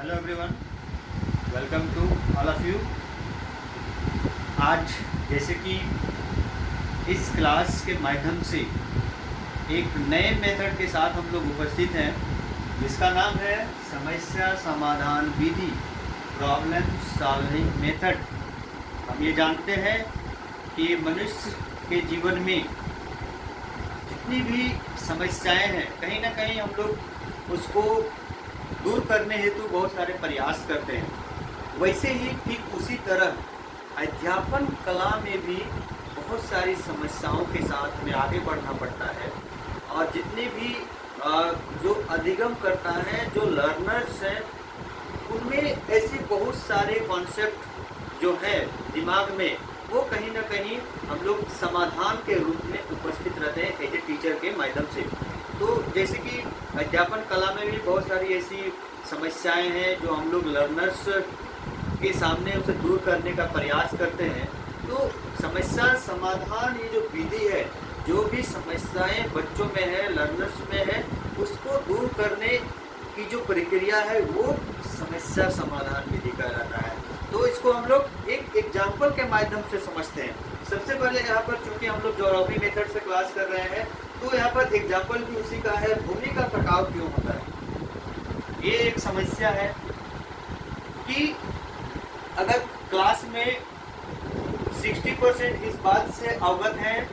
Hello everyone, welcome to all of you. आज जैसे कि इस क्लास के माध्यम से एक नए मेथड के साथ हम लोग उपस्थित हैं, जिसका नाम है समस्या समाधान विधि, प्रॉब्लम सॉल्विंग मेथड। हम ये जानते हैं कि मनुष्य के जीवन में जितनी भी समस्याएं हैं, कहीं ना कहीं हम लोग उसको दूर करने हेतु बहुत सारे प्रयास करते हैं। वैसे ही ठीक उसी तरह अध्यापन कला में भी बहुत सारी समस्याओं के साथ हमें आगे बढ़ना पड़ता है। और जितने भी जो अधिगम करता है, जो लर्नर्स हैं, उनमें ऐसे बहुत सारे कॉन्सेप्ट जो है दिमाग में, वो कहीं ना कहीं हम लोग समाधान के रूप में उपस्थित रहते हैं एज ए टीचर के माध्यम से। तो जैसे कि अध्यापन कला में भी बहुत सारी ऐसी समस्याएं हैं जो हम लोग लर्नर्स के सामने उसे दूर करने का प्रयास करते हैं। तो समस्या समाधान ये जो विधि है, जो भी समस्याएं बच्चों में है, लर्नर्स में है, उसको दूर करने की जो प्रक्रिया है वो समस्या समाधान विधि कहलाता है। तो इसको हम लोग एक एग्जाम्पल के माध्यम से समझते हैं। सबसे पहले यहाँ पर चूंकि हम लोग ज्योग्राफी मेथड से क्लास कर रहे हैं, तो यहाँ पर एग्जाम्पल भी उसी का है, भूमि का कटाव क्यों होता है। ये एक समस्या है कि अगर क्लास में 60% इस बात से अवगत हैं,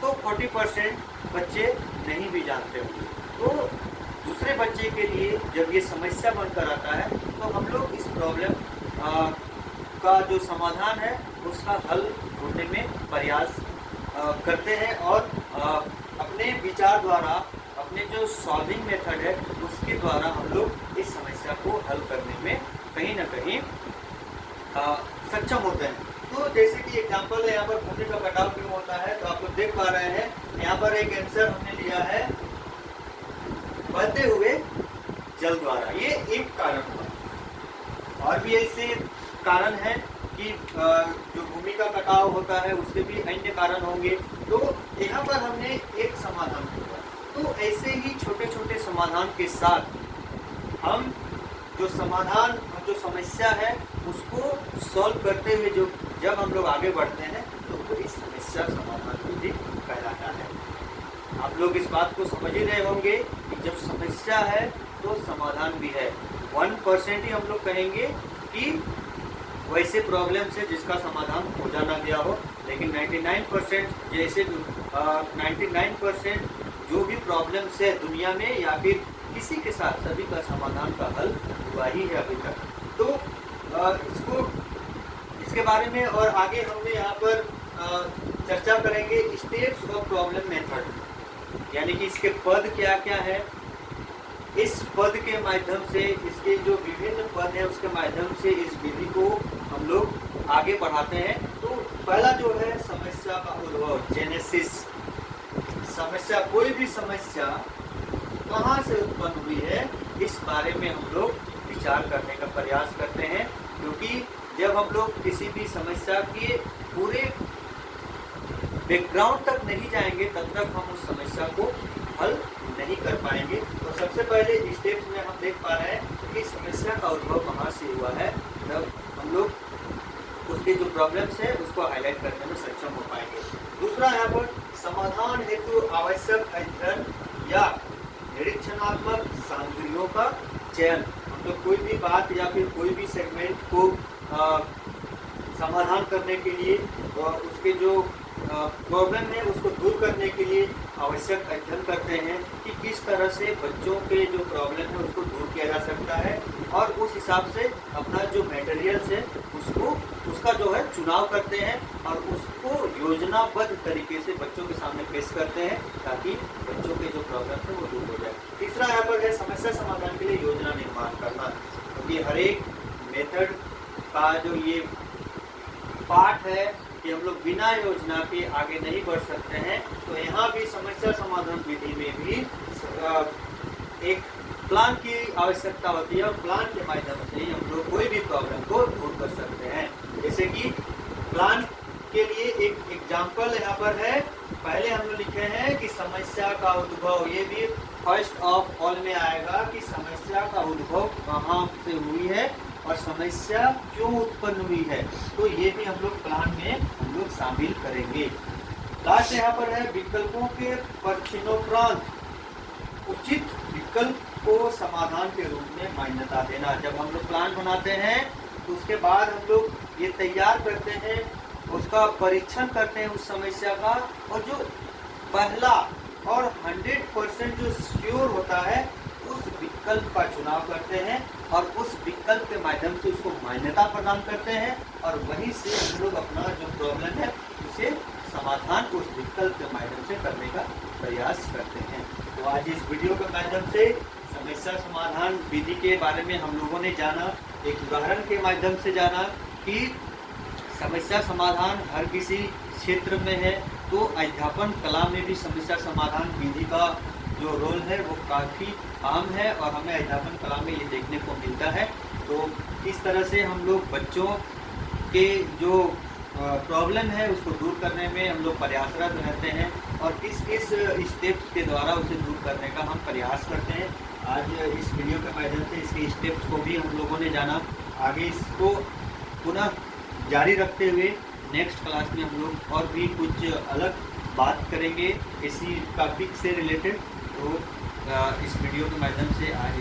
तो 40% बच्चे नहीं भी जानते होंगे। तो दूसरे बच्चे के लिए जब ये समस्या बनकर आता है, तो हम लोग इस प्रॉब्लम का जो समाधान है उसका हल ढूंढने में प्रयास करते हैं और अपने विचार द्वारा, अपने जो सॉल्विंग मेथड है उसके द्वारा हम लोग इस समस्या को हल करने में कहीं ना कहीं सक्षम होते हैं। तो जैसे कि एग्जांपल है, यहाँ पर भूमि का कटाव क्यों होता है, तो आप लोग देख पा रहे हैं यहाँ पर एक आंसर हमने लिया है बहते हुए जल द्वारा। ये एक कारण हुआ, और भी ऐसे कारण है कि जो भूमि का कटाव होता है उसके भी अन्य कारण होंगे। तो यहाँ पर हमने एक समाधान किया। तो ऐसे ही छोटे छोटे समाधान के साथ हम जो समाधान और जो समस्या है उसको सॉल्व करते हुए जब हम लोग आगे बढ़ते हैं, तो वो इस समस्या समाधान विधि कहलाता है। आप लोग इस बात को समझ ही रहे होंगे कि जब समस्या है तो समाधान भी है। 1% ही हम लोग कहेंगे कि वैसे प्रॉब्लम से जिसका समाधान हो जाना गया हो, लेकिन 99% जैसे 99% जो भी प्रॉब्लम्स है दुनिया में या फिर किसी के साथ, सभी का समाधान का हल हुआ ही है अभी तक। तो इसके बारे में और आगे हमने यहाँ पर चर्चा करेंगे स्टेप्स ऑफ प्रॉब्लम मेथड, यानी कि इसके पद क्या क्या है। इस पद के माध्यम से, इसके जो विभिन्न पद है उसके माध्यम से इस विधि को हम लोग आगे बढ़ाते हैं। तो पहला जो है समस्या का उद्भव, जेनेसिस। समस्या, कोई भी समस्या कहाँ से उत्पन्न हुई है, इस बारे में हम लोग विचार करने का प्रयास करते हैं। क्योंकि जब हम लोग किसी भी समस्या के पूरे बैकग्राउंड तक नहीं जाएंगे, तब तक हम उस समस्या को हल नहीं कर पाएंगे। तो सबसे पहले स्टेप्स में हम देख पा रहे हैं कि समस्या का उद्भव कहाँ से हुआ है, तब हम लोग उसके जो प्रॉब्लम्स है उसको हाईलाइट करने में सक्षम हो पाएंगे। दूसरा, यहाँ पर समाधान हेतु आवश्यक अध्ययन या निरीक्षणात्मक सामग्रियों का चयन। हम लोग कोई भी बात या फिर कोई भी सेगमेंट को समाधान करने के लिए, उसके जो प्रॉब्लम है उसको दूर करने के लिए आवश्यक अध्ययन करते हैं कि किस तरह से बच्चों के जो प्रॉब्लम है उसको दूर किया जा सकता है, और उस हिसाब से अपना जो मटेरियल्स है उसका जो है चुनाव करते हैं और उसको योजनाबद्ध तरीके से बच्चों के सामने पेश करते हैं, ताकि बच्चों के जो प्रॉब्लम है वो दूर हो जाए। तीसरा यहाँ पर है समस्या समाधान के लिए योजना निर्माण करना, क्योंकि हर एक मेथड का जो ये पार्ट है कि हम लोग बिना योजना के आगे नहीं बढ़ सकते हैं। तो यहाँ भी समस्या समाधान विधि में भी एक प्लान की आवश्यकता होती है, और प्लान के माध्यम से हम लोग कोई भी प्रॉब्लम को दूर कर सकते हैं। जैसे कि प्लान के लिए एक एग्जाम्पल यहाँ पर है। पहले हम लोग लिखे हैं कि समस्या का उद्भव, ये भी फर्स्ट ऑफ ऑल में आएगा कि समस्या समस्या का उद्भव कहाँ से हुई है और समस्या क्यों उत्पन्न हुई है, तो ये भी हम लोग प्लान में हम लोग शामिल करेंगे। लास्ट यहाँ पर है विकल्पों के परीक्षणोपरांत उचित विकल्प को समाधान के रूप में मान्यता देना। जब हम लोग प्लान बनाते हैं तो उसके बाद हम लोग ये तैयार करते हैं, उसका परीक्षण करते हैं उस समस्या का, और जो पहला और 100% जो श्योर होता है उस विकल्प का चुनाव करते हैं और उस विकल्प के माध्यम से उसको मान्यता प्रदान करते हैं, और वहीं से हम लोग अपना जो प्रॉब्लम है उसे समाधान उस विकल्प के माध्यम से करने का प्रयास करते हैं। तो आज इस वीडियो के माध्यम से समस्या समाधान विधि के बारे में हम लोगों ने जाना, एक उदाहरण के माध्यम से जाना कि समस्या समाधान हर किसी क्षेत्र में है, तो अध्यापन कला में भी समस्या समाधान विधि का जो रोल है वो काफ़ी अहम है और हमें अध्यापन कला में ये देखने को मिलता है। तो इस तरह से हम लोग बच्चों के जो प्रॉब्लम है उसको दूर करने में हम लोग प्रयासरत रहते हैं और किस किस स्टेप्स के द्वारा उसे दूर करने का हम प्रयास करते हैं। आज इस वीडियो के माध्यम से इसके स्टेप्स को भी हम लोगों ने जाना। आगे इसको पुनः जारी रखते हुए नेक्स्ट क्लास में हम लोग और भी कुछ अलग बात करेंगे इसी टॉपिक से रिलेटेड। तो इस वीडियो के माध्यम से आज